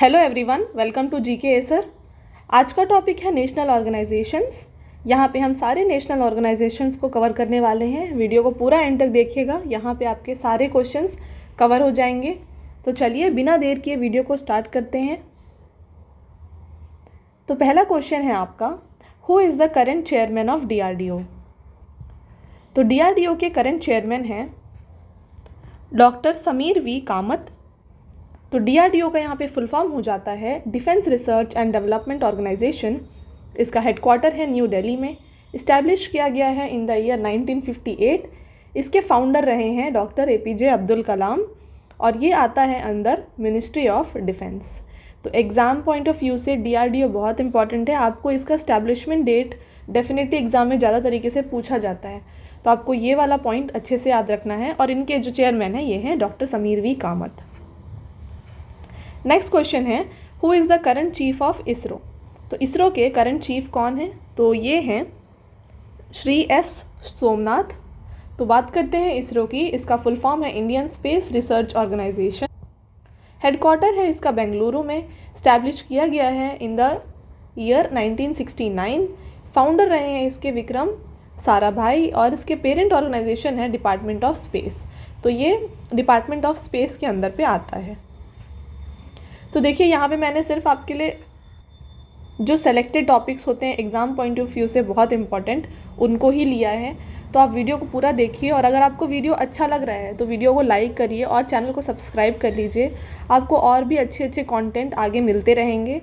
Hello everyone, welcome to GK एसर। आज का टॉपिक है नेशनल ऑर्गेनाइजेशंस। यहाँ पे हम सारे नेशनल ऑर्गेनाइजेशंस को कवर करने वाले हैं। वीडियो को पूरा एंड तक देखिएगा, यहाँ पे आपके सारे क्वेश्चंस कवर हो जाएंगे। तो चलिए बिना देर किए वीडियो को स्टार्ट करते हैं। तो पहला क्वेश्चन है आपका, who is the current chairman of DRDO। तो DRDO के करंट चेयरमैन हैं डॉक्टर समीर वी कामत। तो DRDO का यहाँ पे फुल फॉर्म हो जाता है defence research and development organisation. इसका हेडक्वार्टर है न्यू दिल्ली में। इस्टेब्लिश किया गया है इन द ईयर 1958। इसके फाउंडर रहे हैं डॉक्टर APJ अब्दुल कलाम और ये आता है अंडर मिनिस्ट्री ऑफ डिफेंस। तो एग्ज़ाम पॉइंट ऑफ व्यू से DRDO बहुत इंपॉर्टेंट है। आपको इसका इस्टेब्लिशमेंट डेट डेफिनेटली एग्ज़ाम में ज़्यादा तरीके से पूछा जाता है, तो आपको ये वाला पॉइंट अच्छे से याद रखना है। और इनके जो चेयरमैन हैं ये हैं doctor Sameer V Kamat. Next question है, who is the current chief of ISRO. तो इसरो के करंट चीफ कौन हैं? तो ये हैं श्री S सोमनाथ। तो बात करते हैं इसरो की। इसका फुल फॉर्म है Indian space research organisation. Headquarter है इसका बेंगलुरु में। इस्टेब्लिश किया गया है इन द ईयर 1969। फाउंडर रहे हैं इसके विक्रम साराभाई और इसके पेरेंट ऑर्गेनाइजेशन है डिपार्टमेंट ऑफ स्पेस। तो ये डिपार्टमेंट ऑफ स्पेस के अंदर पे आता है। तो देखिए यहाँ पे मैंने सिर्फ आपके लिए जो सेलेक्टेड टॉपिक्स होते हैं एग्ज़ाम पॉइंट ऑफ व्यू से बहुत इंपॉर्टेंट, उनको ही लिया है। तो आप वीडियो को पूरा देखिए और अगर आपको वीडियो अच्छा लग रहा है तो वीडियो को लाइक करिए और चैनल को सब्सक्राइब कर लीजिए। आपको और भी अच्छे अच्छे कंटेंट आगे मिलते रहेंगे,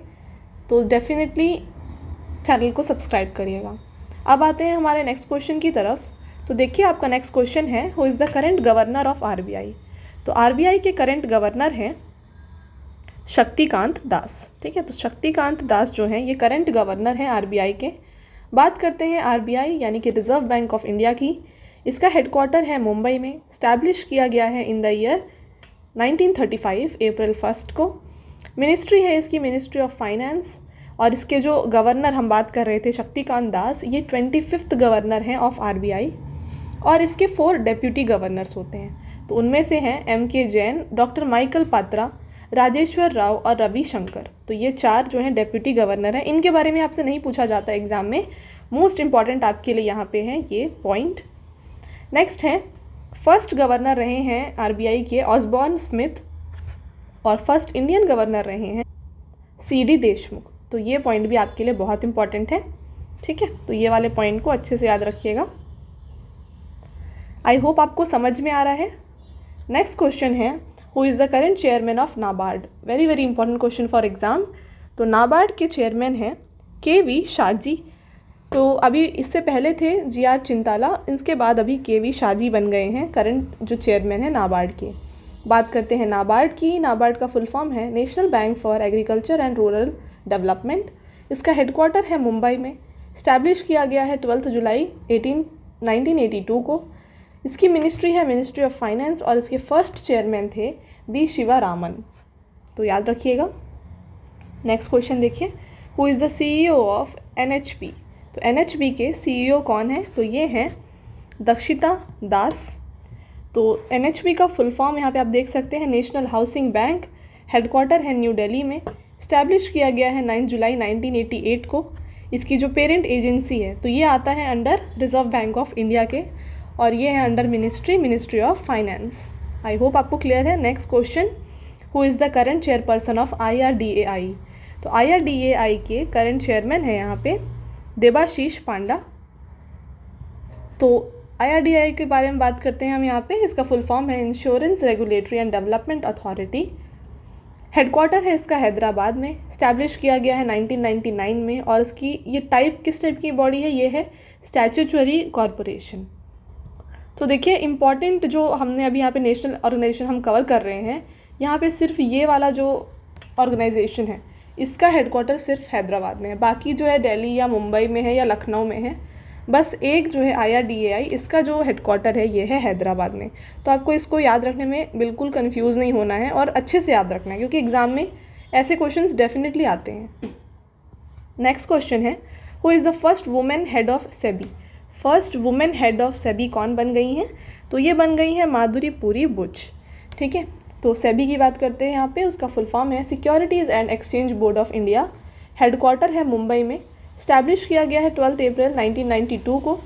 तो डेफिनेटली चैनल को सब्सक्राइब करिएगा। अब आते हैं हमारे नेक्स्ट क्वेश्चन की तरफ। तो देखिए आपका नेक्स्ट क्वेश्चन है, who is the current governor of RBI। तो RBI के करंट गवर्नर हैं शक्तिकांत दास। ठीक है, तो शक्तिकांत दास जो हैं ये करंट गवर्नर हैं RBI के। बात करते हैं RBI यानी कि रिज़र्व बैंक ऑफ इंडिया की। इसका हेडक्वार्टर है मुंबई में। इस्टेब्लिश किया गया है इन द ईयर 1935 अप्रैल 1 को। मिनिस्ट्री है इसकी मिनिस्ट्री ऑफ फाइनेंस। और इसके जो गवर्नर हम बात कर रहे थे शक्तिकांत दास, ये 25th गवर्नर हैं ऑफ RBI। और इसके 4 डेप्यूटी गवर्नर्स होते हैं। तो उनमें से हैं MK Jain, doctor Michael Patra, Rajeshwar Rao और रवि शंकर। तो ये 4 जो हैं डेप्यूटी गवर्नर हैं। इनके बारे में आपसे नहीं पूछा जाता एग्ज़ाम में। मोस्ट इंपॉर्टेंट आपके लिए यहाँ पे हैं ये पॉइंट। नेक्स्ट है, फर्स्ट गवर्नर रहे हैं RBI के ऑसबॉर्न स्मिथ और फर्स्ट इंडियन गवर्नर रहे हैं CD देशमुख। तो ये पॉइंट भी आपके लिए बहुत इंपॉर्टेंट है। ठीक है, तो ये वाले पॉइंट को अच्छे से याद रखिएगा। आई होप आपको समझ में आ रहा है। नेक्स्ट क्वेश्चन है, who is the current chairman of NABARD. Very very important question for exam. तो नाबार्ड के चेयरमैन हैं KV शाह जी। तो अभी इससे पहले थे GR चिंताला, इसके बाद अभी KV शाह जी बन गए हैं करंट जो चेयरमैन हैं नाबार्ड के। बात करते हैं नाबार्ड की। नाबार्ड का फुल फॉर्म है national bank for agriculture and rural development. इसका हेडक्वार्टर है मुंबई में। इस्टेब्लिश किया गया है 12 जुलाई 1982 को। इसकी मिनिस्ट्री है मिनिस्ट्री ऑफ फाइनेंस और इसके फर्स्ट चेयरमैन थे B शिवारामन। तो याद रखिएगा। नेक्स्ट क्वेश्चन देखिए, who is the CEO of NHB। तो NHB के CEO कौन है? तो ये हैं दक्षिता दास। तो NHB का फुल फॉर्म यहाँ पे आप देख सकते हैं नेशनल हाउसिंग बैंक। हेडक्वार्टर है न्यू दिल्ली में। इस्टेब्लिश किया गया है 9 जुलाई 1988 को। इसकी जो पेरेंट एजेंसी है तो ये आता है under reserve bank of India के और ये है under ministry of finance. I hope आपको क्लियर है। Next question, who is the current chairperson of IRDAI। तो IRDAI के करंट चेयरमैन है यहाँ पे देबाशीष पांडा। तो IRDAI के बारे में बात करते हैं हम यहाँ पे। इसका फुल फॉर्म है insurance regulatory and development authority. Headquarter है इसका हैदराबाद में। इस्टेब्लिश किया गया है 1999 में और इसकी ये टाइप किस टाइप की बॉडी है? ये है स्टैट्यूटरी कॉरपोरेशन। तो देखिए इम्पॉर्टेंट जो हमने अभी यहाँ पे नेशनल ऑर्गेनाइजेशन हम कवर कर रहे हैं, यहाँ पे सिर्फ ये वाला जो ऑर्गेनाइजेशन है इसका हेडक्वार्टर सिर्फ हैदराबाद में है। बाकी जो है दिल्ली या मुंबई में है या लखनऊ में है। बस एक जो है IRDAI, इसका जो हेडक्वार्टर है ये है हैदराबाद में। तो आपको इसको याद रखने में बिल्कुल कंफ्यूज नहीं होना है और अच्छे से याद रखना है क्योंकि एग्ज़ाम में ऐसे क्वेश्चंस डेफिनेटली आते हैं। नेक्स्ट क्वेश्चन है, who is the first women head of SEBI। First women head of SEBI कौन बन गई हैं? तो ये बन गई हैं माधुरी पुरी बुच। ठीक है, तो सेबी की बात करते हैं यहाँ पे, उसका फुल फॉर्म है securities and exchange board of India. Headquarter है मुंबई में। इस्टेब्लिश किया गया है 12 अप्रैल 1992 को।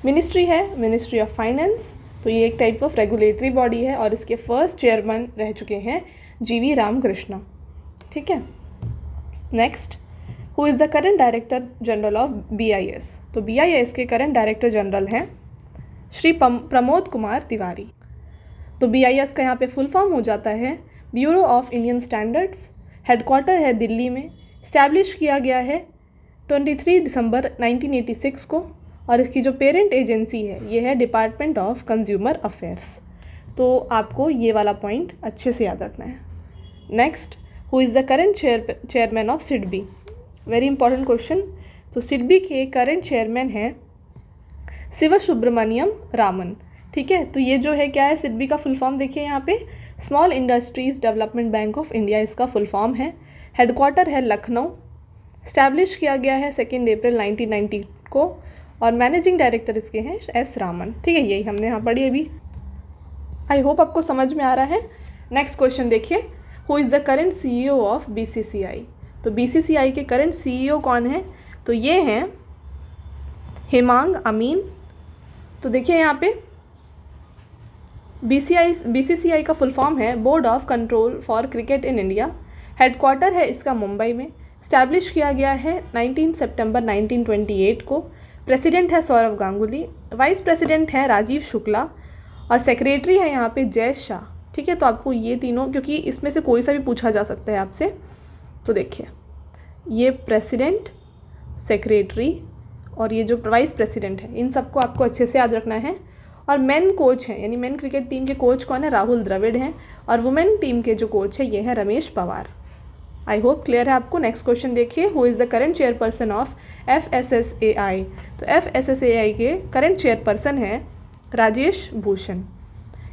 मिनिस्ट्री है मिनिस्ट्री ऑफ फाइनेंस। तो ये एक टाइप ऑफ रेगुलेटरी बॉडी है और इसके फर्स्ट चेयरमैन रह चुके हैं जीवी रामकृष्णा। ठीक है। Next, who is the current director general of BIS। तो BIS के करंट डायरेक्टर जनरल हैं श्री प्रमोद कुमार तिवारी। तो BIS का यहाँ पे फुल फॉर्म हो जाता है bureau of Indian standards. Headquarter है दिल्ली में। इस्टेब्लिश किया गया है 23 दिसंबर 1986 को और इसकी जो पेरेंट एजेंसी है ये है डिपार्टमेंट ऑफ कंज्यूमर अफेयर्स। तो आपको ये वाला पॉइंट अच्छे से याद रखना है। Next, who is the current chairman of SIDBI। Very important question. तो SIDBI के करंट चेयरमैन हैं शिव सुब्रमण्यम रामन। ठीक है। तो ये जो है क्या है, SIDBI का फुल फॉर्म देखिए यहाँ पे, small industries development bank of India इसका फुल फॉर्म है। हेडक्वार्टर है लखनऊ। इस्टेब्लिश किया गया है 2 अप्रैल 1990 को और मैनेजिंग डायरेक्टर इसके हैं S रामन। ठीक है, यही हमने यहाँ पढ़ी अभी। आई होप आपको समझ में आ रहा है। नेक्स्ट क्वेश्चन देखिए, who is the current CEO of BCCI। तो BCCI के करंट CEO कौन है, तो ये हैं हेमांग अमीन। तो देखिए यहाँ पे BCCI का फुल फॉर्म है board of control for cricket in India. Headquarter है इसका मुंबई में। इस्टेब्लिश किया गया है 19 सितंबर 1928 को। प्रेसिडेंट है सौरव गांगुली। वाइस प्रेसिडेंट है राजीव शुक्ला और सेक्रेटरी है यहाँ पे जय शाह। ठीक है। तो आपको ये तीनों, क्योंकि इसमें से कोई सा भी पूछा जा सकता है आपसे, तो देखिए ये प्रेसिडेंट, सेक्रेटरी और ये जो वाइस प्रेसिडेंट है, इन सबको आपको अच्छे से याद रखना है। और मेन कोच हैं, यानी मेन क्रिकेट टीम के कोच कौन है, राहुल द्रविड़ हैं। और वुमेन टीम के जो कोच है ये है Ramesh Pawar. I hope clear है आपको। नेक्स्ट क्वेश्चन देखिए, who is the current chairperson of FSSAI। तो FSSAI के करंट चेयरपर्सन है राजेश भूषण।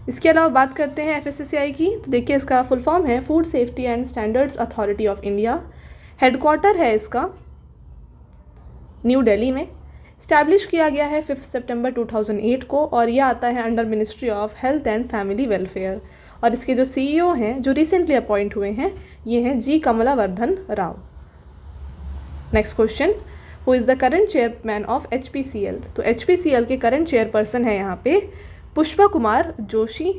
इसके अलावा बात करते हैं FSSAI की, तो देखिए इसका फुल फॉर्म है food safety and standards authority of India. Headquarter है इसका न्यू दिल्ली में। इस्टेब्लिश किया गया है 5 सितंबर 2008 को और यह आता है under ministry of health and family welfare. और इसके जो CEO हैं जो रिसेंटली अपॉइंट हुए हैं ये हैं G Kamalavardhan Rao. Next question, who is the current chairman of HPCL। तो HPCL के करंट चेयरपर्सन है यहाँ पे पुष्पा कुमार जोशी।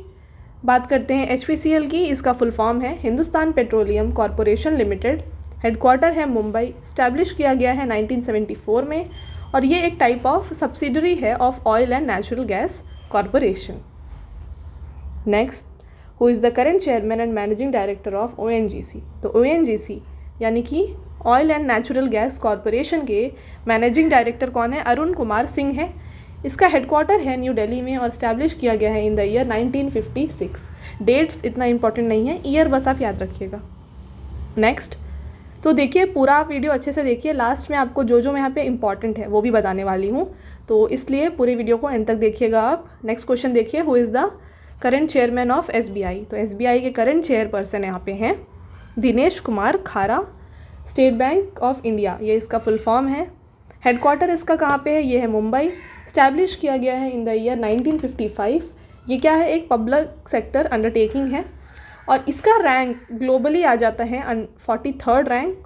बात करते हैं HPCL की, इसका फुल फॉर्म है Hindustan petroleum corporation limited. Headquarter है मुंबई। इस्टेब्लिश किया गया है 1974 में और ये एक टाइप ऑफ सब्सिडरी है of oil and natural gas corporation. Next, who is the current chairman and managing director of ONGC। तो ONGC यानी कि oil and natural gas corporation के मैनेजिंग डायरेक्टर कौन है, अरुण कुमार सिंह है। इसका हेडक्वार्टर है न्यू दिल्ली में और इस्टेब्लिश किया गया है इन द ईयर 1956। डेट्स इतना इंपॉर्टेंट नहीं है, ईयर बस आप याद रखिएगा। नेक्स्ट, तो देखिए पूरा वीडियो अच्छे से देखिए, लास्ट में आपको जो मैं यहाँ पे इंपॉर्टेंट है वो भी बताने वाली हूँ, तो इसलिए पूरे वीडियो को एंड तक देखिएगा आप। नेक्स्ट क्वेश्चन देखिए, who is the current chairman of SBI। तो SBI के करंट चेयरपर्सन यहाँ पे हैं दिनेश कुमार खारा। स्टेट बैंक ऑफ इंडिया ये इसका फुल फॉर्म है। हेडक्वार्टर इसका कहाँ पे है, ये है मुंबई। इस्टेब्लिश किया गया है इन द ईयर 1955। ये क्या है, एक पब्लिक सेक्टर अंडरटेकिंग है और इसका रैंक ग्लोबली आ जाता है 43rd रैंक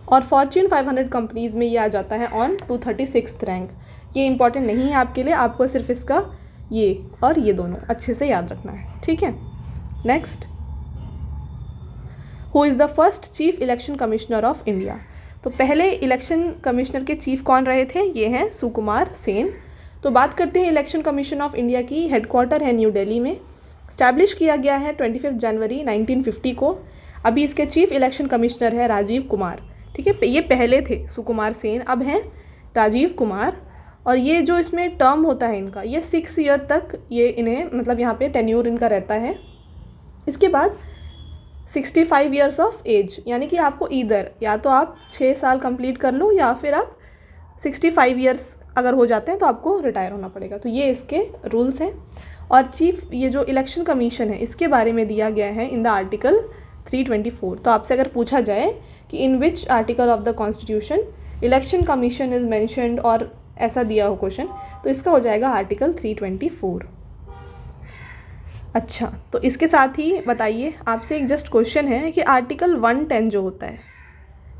और फॉर्च्यून 500 कंपनीज़ में ये आ जाता है ऑन 236th रैंक। ये इंपॉर्टेंट नहीं है आपके लिए, आपको सिर्फ इसका ये और ये दोनों अच्छे से याद रखना है। ठीक है। Next, who is the first chief election commissioner of India. तो पहले इलेक्शन कमिश्नर के चीफ कौन रहे थे, ये हैं सुकुमार सेन। तो बात करते हैं इलेक्शन कमीशन ऑफ इंडिया की। हेडक्वार्टर है न्यू दिल्ली में। इस्टेब्लिश किया गया है 25 जनवरी 1950 को। अभी इसके चीफ इलेक्शन कमिश्नर है राजीव कुमार। ठीक है, ये पहले थे सुकुमार सेन, अब हैं राजीव कुमार। और ये जो इसमें टर्म होता है इनका, ये 6 ईयर तक ये इन्हें मतलब यहाँ पे टेन्यूर इनका रहता है। इसके बाद 65 ईयर्स ऑफ एज, यानी कि आपको ईदर या तो आप 6 साल कंप्लीट कर लो या फिर आप 65 ईयर्स अगर हो जाते हैं तो आपको रिटायर होना पड़ेगा। तो ये इसके रूल्स हैं। और चीफ ये जो इलेक्शन कमीशन है इसके बारे में दिया गया है इन द आर्टिकल 324। तो आपसे अगर पूछा जाए कि in which article of the constitution election commission is mentioned और ऐसा दिया हो क्वेश्चन, तो इसका हो जाएगा आर्टिकल 324। अच्छा, तो इसके साथ ही बताइए, आपसे एक जस्ट क्वेश्चन है कि आर्टिकल 110 जो होता है,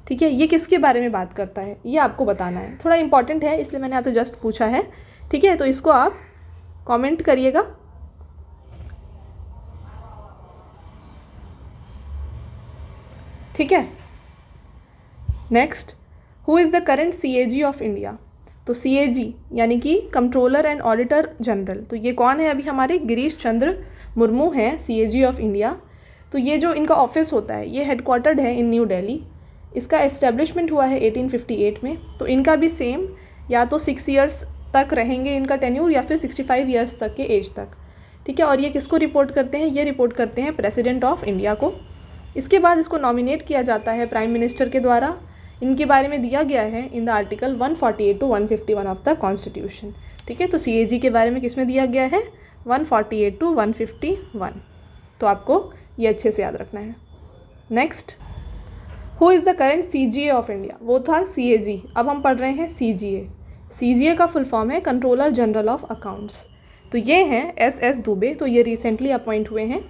ठीक है, ये किसके बारे में बात करता है, ये आपको बताना है। थोड़ा इंपॉर्टेंट है इसलिए मैंने आपसे जस्ट पूछा है, ठीक है। तो इसको आप कमेंट करिएगा। ठीक है। Next, who is the current CAG of India. तो CAG यानी कि कंट्रोलर एंड ऑडिटर जनरल, तो ये कौन है अभी हमारे, गिरीश चंद्र मुर्मू हैं CAG ऑफ इंडिया। तो ये जो इनका ऑफिस होता है ये हेडक्वार्टर्ड है इन न्यू दिल्ली। इसका एस्टेब्लिशमेंट हुआ है 1858 में। तो इनका भी सेम, या तो 6 ईयर्स तक रहेंगे इनका टेन्यूर, या फिर 65 ईयर्स तक के एज तक, ठीक है। और ये किसको रिपोर्ट करते हैं, ये रिपोर्ट करते हैं प्रेसिडेंट ऑफ इंडिया को। इसके बाद इसको नॉमिनेट किया जाता है प्राइम मिनिस्टर के द्वारा। इनके बारे में दिया गया है in the article 148 to 151 of the constitution, ठीक है। तो CAG के बारे में किसमें दिया गया है, 148 to 151। तो आपको ये अच्छे से याद रखना है। Next, who is the current CGA of India. वो था CAG, अब हम पढ़ रहे हैं CGA। CGA का फुल फॉर्म है कंट्रोलर जनरल ऑफ अकाउंट्स। तो ये हैं SS दुबे, तो ये रिसेंटली अपॉइंट हुए हैं।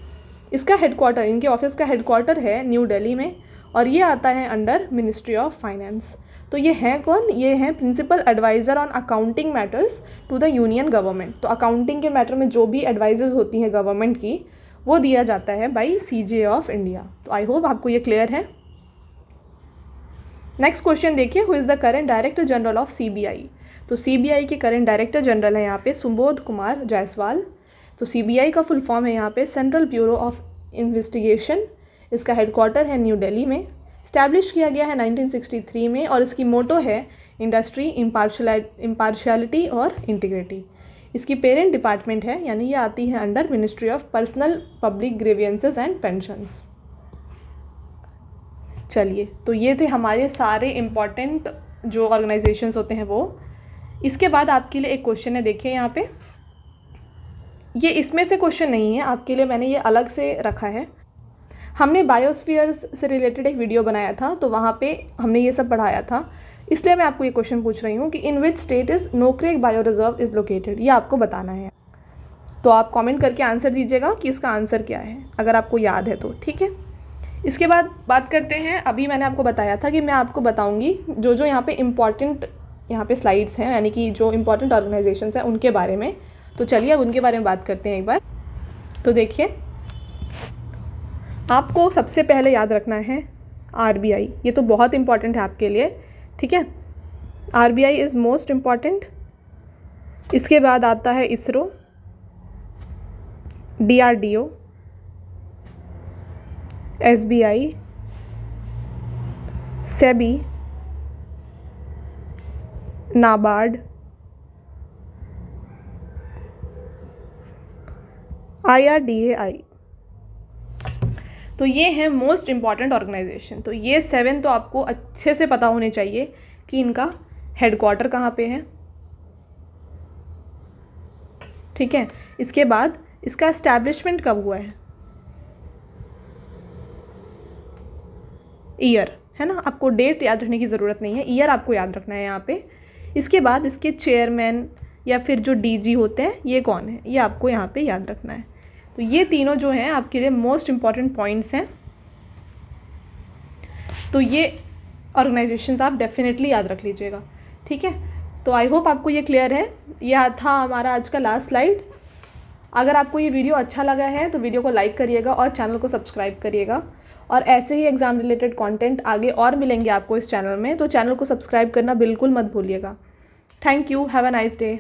इसका हेडक्वार्टर, इनके ऑफिस का हेडक्वार्टर है न्यू दिल्ली में, और ये आता है अंडर मिनिस्ट्री ऑफ फाइनेंस। तो ये हैं कौन, ये हैं principal adviser on accounting matters to the union government. तो अकाउंटिंग के मैटर में जो भी एडवाइजेज होती हैं गवर्नमेंट की, वो दिया जाता है बाई CGA ऑफ इंडिया। तो आई होप आपको ये क्लियर है। नेक्स्ट क्वेश्चन देखिए, who is the current director general of CBI। तो CBI के करेंट डायरेक्टर जनरल है यहाँ पे सुबोध कुमार जायसवाल। तो CBI का फुल फॉर्म है यहाँ पे सेंट्रल ब्यूरो ऑफ इन्वेस्टिगेशन। इसका हेडक्वार्टर है न्यू दिल्ली में। इस्टेब्लिश किया गया है 1963 में, और इसकी मोटो है इंडस्ट्री, इम्पार्शियलिटी और इंटीग्रिटी। इसकी पेरेंट डिपार्टमेंट है, यानी ये आती है under ministry of personnel public grievances and pensions. चलिए, तो ये थे हमारे सारे इम्पॉर्टेंट जो ऑर्गेनाइजेशंस होते हैं वो। इसके बाद आपके लिए एक क्वेश्चन है, देखिए यहाँ पे, ये इसमें से क्वेश्चन नहीं है, आपके लिए मैंने ये अलग से रखा है। हमने बायोस्फीयर्स से रिलेटेड एक वीडियो बनाया था, तो वहाँ पे हमने ये सब पढ़ाया था, इसलिए मैं आपको ये क्वेश्चन पूछ रही हूँ कि in which state is Nokrek bio reserve is located, ये आपको बताना है। तो आप कमेंट करके आंसर दीजिएगा कि इसका आंसर क्या है, अगर आपको याद है तो, ठीक है। इसके बाद बात करते हैं, अभी मैंने आपको बताया था कि मैं आपको बताऊँगी जो जो यहाँ पे इम्पॉर्टेंट यहाँ पे स्लाइड्स हैं, यानी कि जो इम्पॉर्टेंट ऑर्गेनाइजेशंस हैं उनके बारे में। तो चलिए अब उनके बारे में बात करते हैं एक बार। तो देखिए, आपको सबसे पहले याद रखना है RBI, ये तो बहुत इम्पॉर्टेंट है आपके लिए, ठीक है। RBI is most important. इसके बाद आता है ISRO, DRDO, SBI, SEBI, NABARD, IRDAI। तो ये हैं मोस्ट इम्पॉर्टेंट ऑर्गेनाइजेशन। तो ये 7 तो आपको अच्छे से पता होने चाहिए कि इनका हेडक्वार्टर कहाँ पे है, ठीक है। इसके बाद इसका एस्टैब्लिशमेंट कब हुआ है, ईयर, है ना। आपको डेट याद रखने की ज़रूरत नहीं है, ईयर आपको याद रखना है यहाँ पे। इसके बाद इसके चेयरमैन या फिर जो DG होते हैं ये कौन है, ये आपको यहाँ पे याद रखना है। तो ये तीनों जो हैं आपके लिए मोस्ट इम्पॉर्टेंट पॉइंट्स हैं। तो ये ऑर्गेनाइजेशंस आप डेफिनेटली याद रख लीजिएगा, ठीक है। तो आई होप आपको ये क्लियर है। यह था हमारा आज का लास्ट स्लाइड। अगर आपको ये वीडियो अच्छा लगा है तो वीडियो को लाइक करिएगा और चैनल को सब्सक्राइब करिएगा, और ऐसे ही एग्ज़ाम रिलेटेड कंटेंट आगे और मिलेंगे आपको इस चैनल में, तो चैनल को सब्सक्राइब करना बिल्कुल मत भूलिएगा। Thank you, have a nice day.